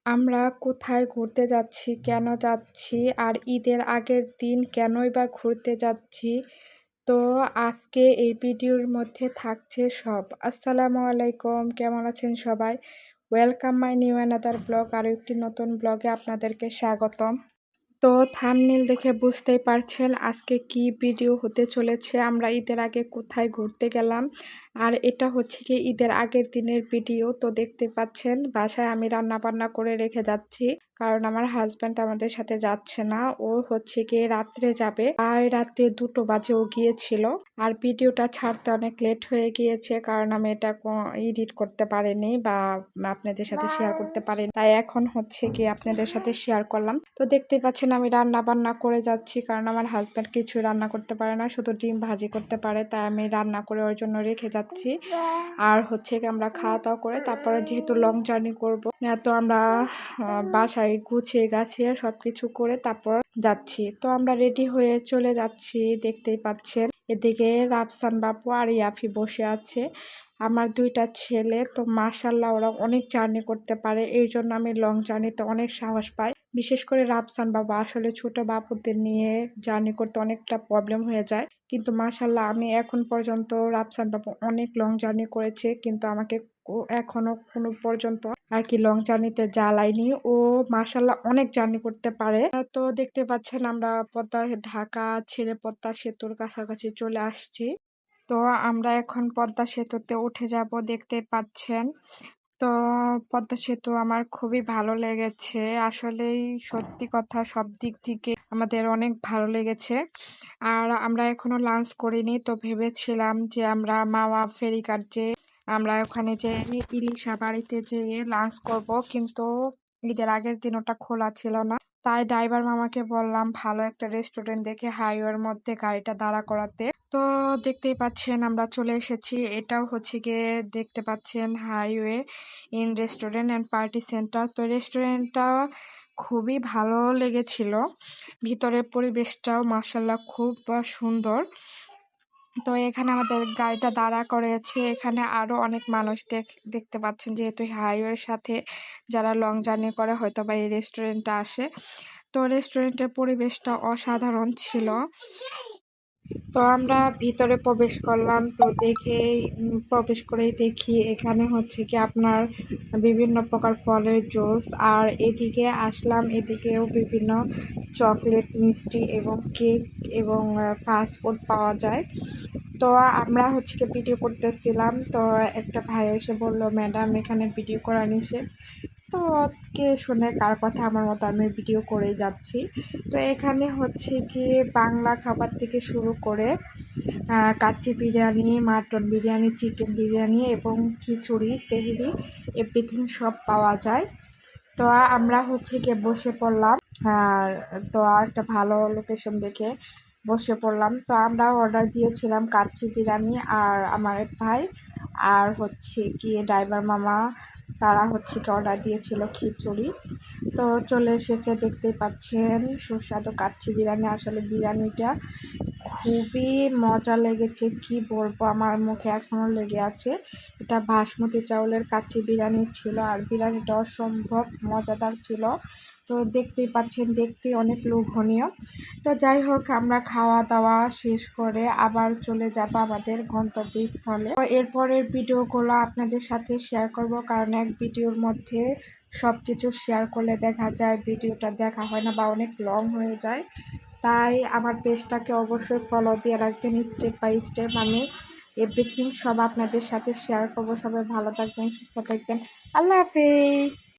আমরা কোথায় ঘুরতে যাচ্ছি, কেন যাচ্ছি, আর ঈদের আগের দিন কেনই বা ঘুরতে যাচ্ছি? তো আজকে এই ভিডিওর মধ্যে থাকছে সব। আসসালামু আলাইকুম, কেমন আছেন সবাই? Welcome my new another blog. আরও একটি নতুন ব্লগে আপনাদেরকে স্বাগতম। তো থাম্বনেল দেখে বুঝতেই পারছেন আজকে কি ভিডিও হতে চলেছে। আমরা ঈদের আগে কোথায় ঘুরতে গেলাম, আর এটা হচ্ছে কি ঈদের আগের দিনের ভিডিও। তো দেখতে পাচ্ছেন বাসায় আমি রান্না বান্না করে রেখে যাচ্ছি, কারণ আমার হাজব্যান্ড আমাদের সাথে যাচ্ছে না। ও হচ্ছে গিয়ে রাত্রে যাবে, আর রাতে 2টো বাজে ও গিয়েছিল। আর ভিডিওটা ছাড়তে অনেক লেট হয়ে গিয়েছে, কারণ আমি এটা এডিট করতে পারিনি বা আপনাদের সাথে শেয়ার করতে পারিনি। তাই এখন হচ্ছে গিয়ে আপনাদের সাথে শেয়ার করলাম। তো দেখতে পাচ্ছেন আমি রান্না বান্না করে যাচ্ছি, কারণ আমার হাজব্যান্ড কিছু রান্না করতে পারে না, শুধু ডিম ভাজি করতে পারে। তাই আমি রান্না করে ওর জন্য রেখে যাচ্ছি। আর হচ্ছে কি আমরা খাওয়া দাওয়া করে তারপরে যেহেতু লং জার্নি করবো, তো আমরা বাসায় গুছিয়ে গাছিয়ে সবকিছু করে তারপর যাচ্ছি। তো আমরা রেডি হয়ে চলে যাচ্ছি, দেখতেই পাচ্ছেন। এদিকে রাফসান বাবু আর ইয়াফি বসে আছে, আমার 2টা ছেলে। তো মাশাআল্লাহ ওরা অনেক জার্নি করতে পারে, এই জন্য আমি লং জার্নিতে অনেক সাহস পাই। বিশেষ করে রাফসান বাবু, আসলে ছোট বাবুদের নিয়ে জার্নি করতে অনেকটা প্রবলেম হয়ে যায়। কিন্তু মাশাআল্লাহ আমি এখন পর্যন্ত রাফসান বাবু অনেক লং জার্নি করেছে, কিন্তু আমাকে এখনো কোনো পর্যন্ত আর কি লং জার্নিতে জ্বালায়নি। ও মাশাআল্লাহ অনেক জার্নি করতে পারে। তো দেখতে পাচ্ছেন আমরা ঢাকা ছেড়ে পদ্মা সেতুর কাছাকাছি চলে আসছি। তো আমরা এখন পদ্মা সেতুতে উঠে যাব, দেখতে পাচ্ছেন। তো পদ্মা সেতু আমার খুবই ভালো লেগেছে, আসলেই সত্যি কথা সব দিক থেকে আমাদের অনেক ভালো লেগেছে। আর আমরা এখনো লাঞ্চ করিনি, তো ভেবেছিলাম যে আমরা মাওয়া ফেরিঘাট যে আমরা ওখানে যে ইলিশা বাড়িতে যেয়ে লাঞ্চ করব, কিন্তু ঈদের আগের দিন ওটা খোলা ছিল না। তাই ড্রাইভার মামাকে বললাম ভালো একটা রেস্টুরেন্ট দেখে হাইওয়ের মধ্যে গাড়িটা দাঁড়া করাতে। তো দেখতেই পাচ্ছেন আমরা চলে এসেছি। এটাও হচ্ছে গিয়ে দেখতে পাচ্ছেন highway in restaurant and party centre. তো রেস্টুরেন্টটা খুবই ভালো লেগেছিল, ভিতরের পরিবেশটাও মাশাআল্লাহ খুব সুন্দর। তো এখানে আমাদের গাড়িটা দাঁড়া করেছে, এখানে আরো অনেক মানুষ দেখতে পাচ্ছেন, যেহেতু হাইওয়ের সাথে যারা লং জার্নি করে হয়তো বা এই রেস্টুরেন্টটা আসে। তো রেস্টুরেন্টের পরিবেশটা অসাধারণ ছিল। তো আমরা ভিতরে প্রবেশ করলাম, তো প্রবেশ করেই দেখি এখানে হচ্ছে কি আপনার বিভিন্ন প্রকার ফলের জুস। আর এদিকে আসলাম, এদিকেও বিভিন্ন চকলেট, মিষ্টি এবং কেক এবং ফাস্ট ফুড পাওয়া যায়। তো আমরা হচ্ছে কি ভিডিও করতেছিলাম, তো একটা ভাই এসে বললো ম্যাডাম এখানে ভিডিও করা নিষেধ। তো কে শুনে কার কথা, আমার মতো আমি ভিডিও করেই যাচ্ছি। তো এখানে হচ্ছে কি বাংলা খাবার থেকে শুরু করে কাচ্চি বিরিয়ানি, মাটন বিরিয়ানি, চিকেন বিরিয়ানি এবং খিচুড়ি, তেহেরি, এভরিথিং সব পাওয়া যায়। তো আমরা হচ্ছে গিয়ে বসে পড়লাম, আর তো একটা ভালো লোকেশন দেখে বসে পড়লাম। তো আমরা অর্ডার দিয়েছিলাম কাচ্চি বিরিয়ানি, আর আমার এক ভাই আর হচ্ছে গিয়ে ড্রাইভার মামা, তারা হচ্ছে কি অর্ডার দিয়েছিল খিচুড়ি। তো চলে এসেছে, দেখতেই পাচ্ছেন সুস্বাদু কাচ্চি বিরিয়ানি। আসলে বিরিয়ানিটা খুবই মজা লেগেছে, কি বলবো, আমার মুখে এখনো লেগে আছে। এটা বাসমতি চাউলের কাচ্চি বিরিয়ানি ছিল, আর বিরিয়ানিটা অসম্ভব মজাদার ছিল। তো দেখতেই পাচ্ছেন, দেখতে অনেক লোভনীয়। তো যাই হোক, আমরা খাওয়া দাওয়া শেষ করে আবার চলে যাব আমাদের গন্তব্যস্থলে। তো এরপরের ভিডিওগুলো আপনাদের সাথে শেয়ার করব, কারণ এক ভিডিওর মধ্যে সব কিছু শেয়ার করলে দেখা যায় ভিডিওটা দেখা হয় না বা অনেক লং হয়ে যায়। তাই আমার পেজটাকে অবশ্যই ফলো দিয়ে রাখবেন, স্টেপ বাই স্টেপ আমি এভরিথিং সব আপনাদের সাথে শেয়ার করব। সবাই ভালো থাকবেন, সুস্থ থাকবেন। আল্লাহ হাফেজ।